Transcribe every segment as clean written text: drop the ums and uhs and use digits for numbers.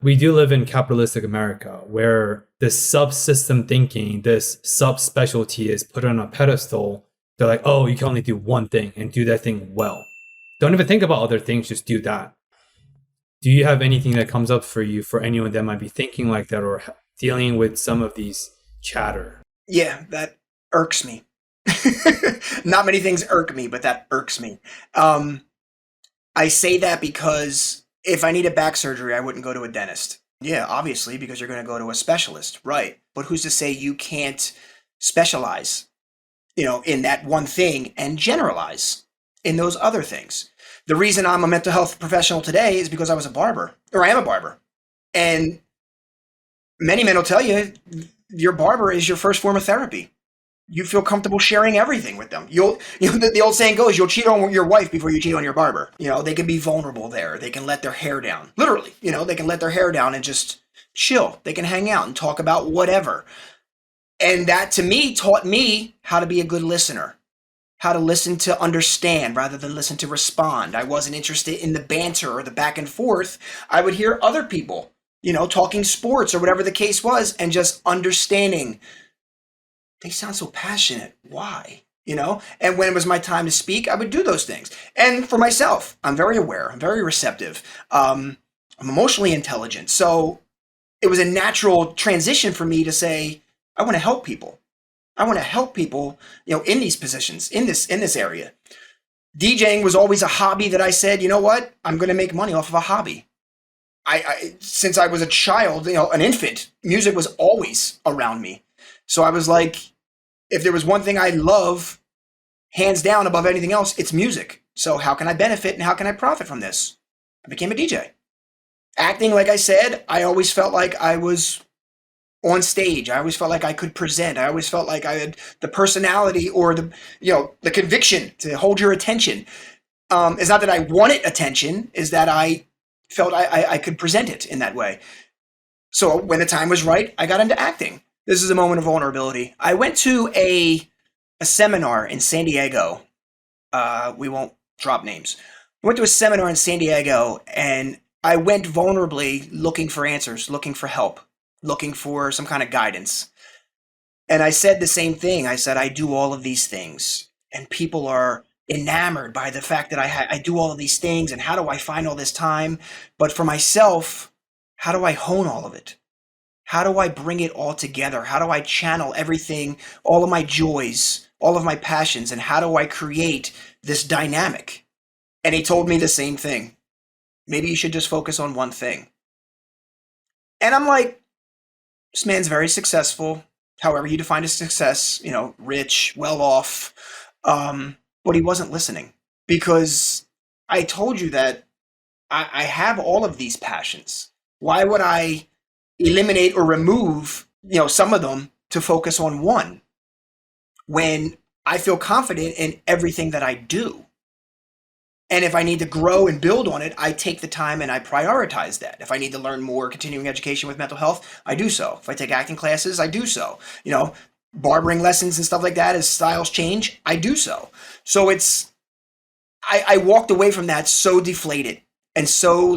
we do live in capitalistic America where this subsystem thinking, this subspecialty is put on a pedestal. They're like, oh, you can only do one thing and do that thing well. Don't even think about other things, just do that. Do you have anything that comes up for you for anyone that might be thinking like that or dealing with some of these chatter? Yeah, that irks me. Not many things irk me, but that irks me. I say that because if I need a back surgery, I wouldn't go to a dentist. Yeah, obviously, because you're going to go to a specialist, right? But who's to say you can't specialize, in that one thing and generalize in those other things? The reason I'm a mental health professional today is because I was a barber, or I am a barber. And many men will tell you your barber is your first form of therapy. You feel comfortable sharing everything with them. The old saying goes, you'll cheat on your wife before you cheat on your barber. They can be vulnerable there. They can let their hair down. Literally, they can let their hair down and just chill. They can hang out and talk about whatever. And that to me taught me how to be a good listener, how to listen to understand rather than listen to respond. I wasn't interested in the banter or the back and forth. I would hear other people, talking sports or whatever the case was, and just understanding. They sound so passionate. Why? And when it was my time to speak, I would do those things. And for myself, I'm very aware. I'm very receptive. I'm emotionally intelligent. So it was a natural transition for me to say, I want to help people. I want to help people, in these positions, in this area. DJing was always a hobby that I said, you know what? I'm going to make money off of a hobby. Since I was a child, an infant, music was always around me. So I was like, if there was one thing I love, hands down above anything else, it's music. So how can I benefit and how can I profit from this? I became a DJ. Acting, like I said, I always felt like I was on stage. I always felt like I could present. I always felt like I had the personality or the conviction to hold your attention. It's not that I wanted attention, is that I felt I could present it in that way. So when the time was right, I got into acting. This is a moment of vulnerability. I went to a seminar in San Diego. We won't drop names. I went to a seminar in San Diego, and I went vulnerably looking for answers, looking for help, looking for some kind of guidance. And I said the same thing. I said, I do all of these things, and people are enamored by the fact that I do all of these things, and how do I find all this time? But for myself, how do I hone all of it? How do I bring it all together? How do I channel everything, all of my joys, all of my passions, and how do I create this dynamic? And he told me the same thing. Maybe you should just focus on one thing. And I'm like, this man's very successful, however you define his success, rich, well off. But he wasn't listening, because I told you that I have all of these passions. Why would I eliminate or remove, some of them to focus on one when I feel confident in everything that I do? And if I need to grow and build on it, I take the time and I prioritize that. If I need to learn more continuing education with mental health, I do so. If I take acting classes, I do so. Barbering lessons and stuff like that, as styles change, I do so. So I walked away from that so deflated and so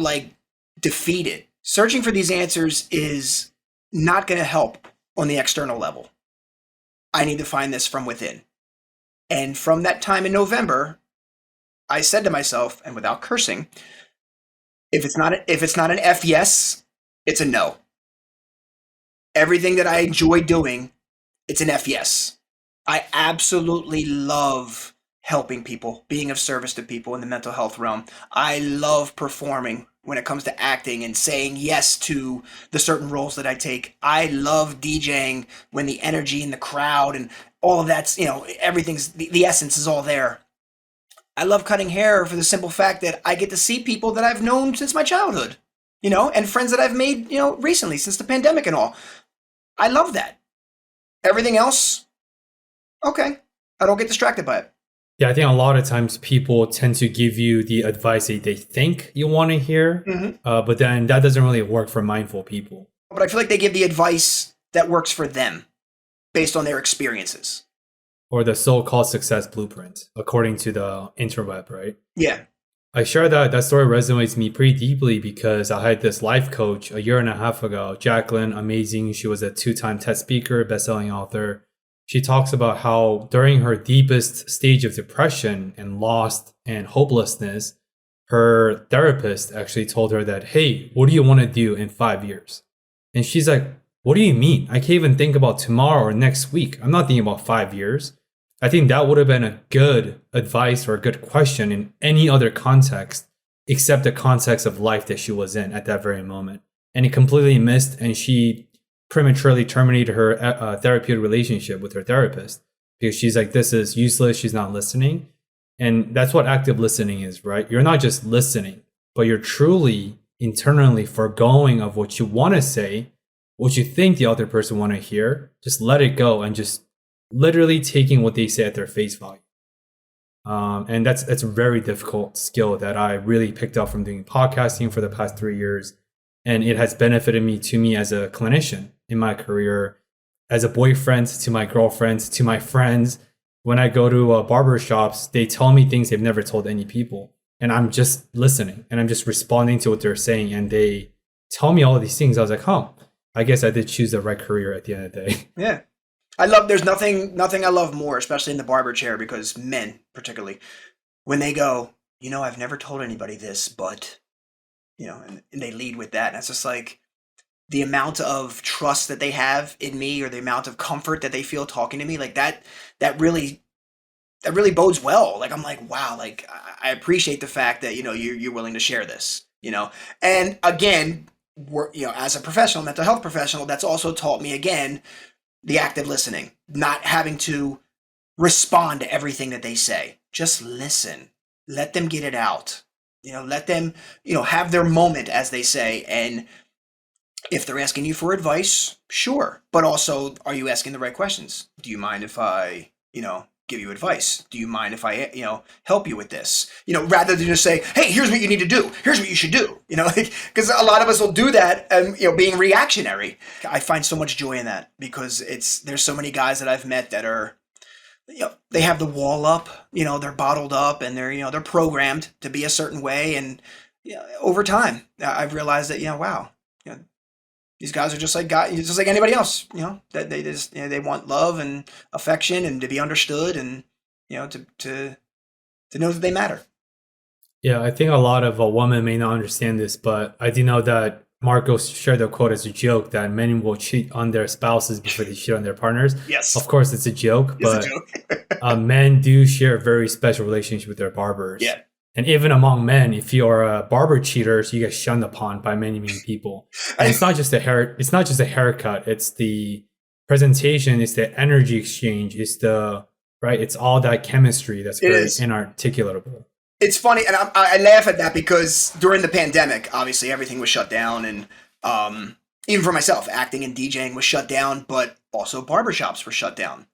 defeated. Searching for these answers is not going to help on the external level. I need to find this from within. And from that time in November, I said to myself, and without cursing, if it's not an F yes, it's a no. Everything that I enjoy doing, it's an F yes. I absolutely love helping people, being of service to people in the mental health realm. I love performing when it comes to acting and saying yes to the certain roles that I take. I love DJing when the energy in the crowd and all of that's, everything's, the essence is all there. I love cutting hair for the simple fact that I get to see people that I've known since my childhood, and friends that I've made, recently since the pandemic and all. I love that. Everything else, okay. I don't get distracted by it. Yeah, I think a lot of times people tend to give you the advice that they think you want to hear, but then that doesn't really work for mindful people. But I feel like they give the advice that works for them based on their experiences. Or the so-called success blueprint, according to the interweb, right? Yeah. I share that story resonates with me pretty deeply because I had this life coach a year and a half ago, Jacqueline, amazing. She was a 2-time TED speaker, best-selling author. She talks about how during her deepest stage of depression and loss and hopelessness, her therapist actually told her that, hey, what do you want to do in 5 years? And she's like, what do you mean? I can't even think about tomorrow or next week. I'm not thinking about 5 years. I think that would have been a good advice or a good question in any other context except the context of life that she was in at that very moment. And it completely missed, and she prematurely terminated her therapeutic relationship with her therapist because she's like, this is useless. She's not listening. And that's what active listening is, right? You're not just listening, but you're truly internally foregoing of what you want to say, what you think the other person want to hear. Just let it go and just literally taking what they say at their face value. And that's a very difficult skill that I really picked up from doing podcasting for the past 3 years. And it has benefited me as a clinician in my career, as a boyfriend, to my girlfriends, to my friends. When I go to barber shops, they tell me things they've never told any people. And I'm just listening and I'm just responding to what they're saying. And they tell me all of these things. I was like, I guess I did choose the right career at the end of the day. Yeah. There's nothing I love more, especially in the barber chair, because men particularly, when they go, I've never told anybody this, but, and they lead with that. And it's just like the amount of trust that they have in me, or the amount of comfort that they feel talking to me, like that really bodes well. Like, I'm like, wow, like I appreciate the fact that, you're willing to share this, and again, as a professional, mental health professional, that's also taught me again, the active listening, not having to respond to everything that they say. Just listen, let them get it out, let them, have their moment, as they say. And if they're asking you for advice, sure. But also, are you asking the right questions? Do you mind if I, give you advice? Do you mind if I, help you with this? Rather than just say, hey, here's what you need to do. Here's what you should do. Because a lot of us will do that and, being reactionary. I find so much joy in that, because there's so many guys that I've met that are, they have the wall up, they're bottled up, and they're programmed to be a certain way. And over time, I've realized that, wow, these guys are just like anybody else, that they just, they want love and affection and to be understood, and, to know that they matter. Yeah, I think a lot of women may not understand this, but I do know that Marco shared the quote as a joke that men will cheat on their spouses before they cheat on their partners. Yes. Of course, it's a joke, but men do share a very special relationship with their barbers. Yeah. And even among men, if you're a barber cheater, so you get shunned upon by many, many people. And it's not just a haircut. It's the presentation. It's the energy exchange. It's it's all that chemistry that's very inarticulatable. It's funny, and I laugh at that, because during the pandemic, obviously everything was shut down, and even for myself, acting and DJing was shut down, but also barbershops were shut down.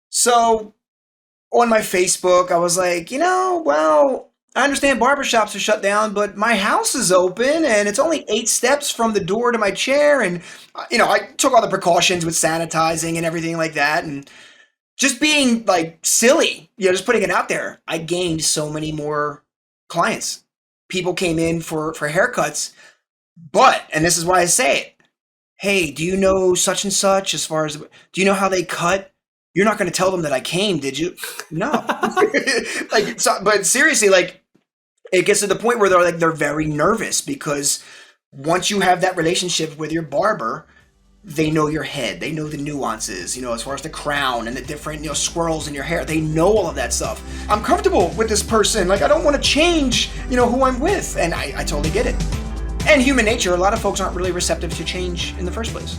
So on my Facebook, I was like, well, I understand barbershops are shut down, but my house is open, and it's only 8 steps from the door to my chair. And, I took all the precautions with sanitizing and everything like that. And just being like silly, just putting it out there, I gained so many more clients. People came in for haircuts, and this is why I say it. Hey, do you know such and such, do you know how they cut? You're not going to tell them that I came, did you? No. But seriously, it gets to the point where they're very nervous, because once you have that relationship with your barber, they know your head, they know the nuances, as far as the crown and the different, swirls in your hair. They know all of that stuff. I'm comfortable with this person. I don't want to change, who I'm with. And I totally get it. And human nature, a lot of folks aren't really receptive to change in the first place.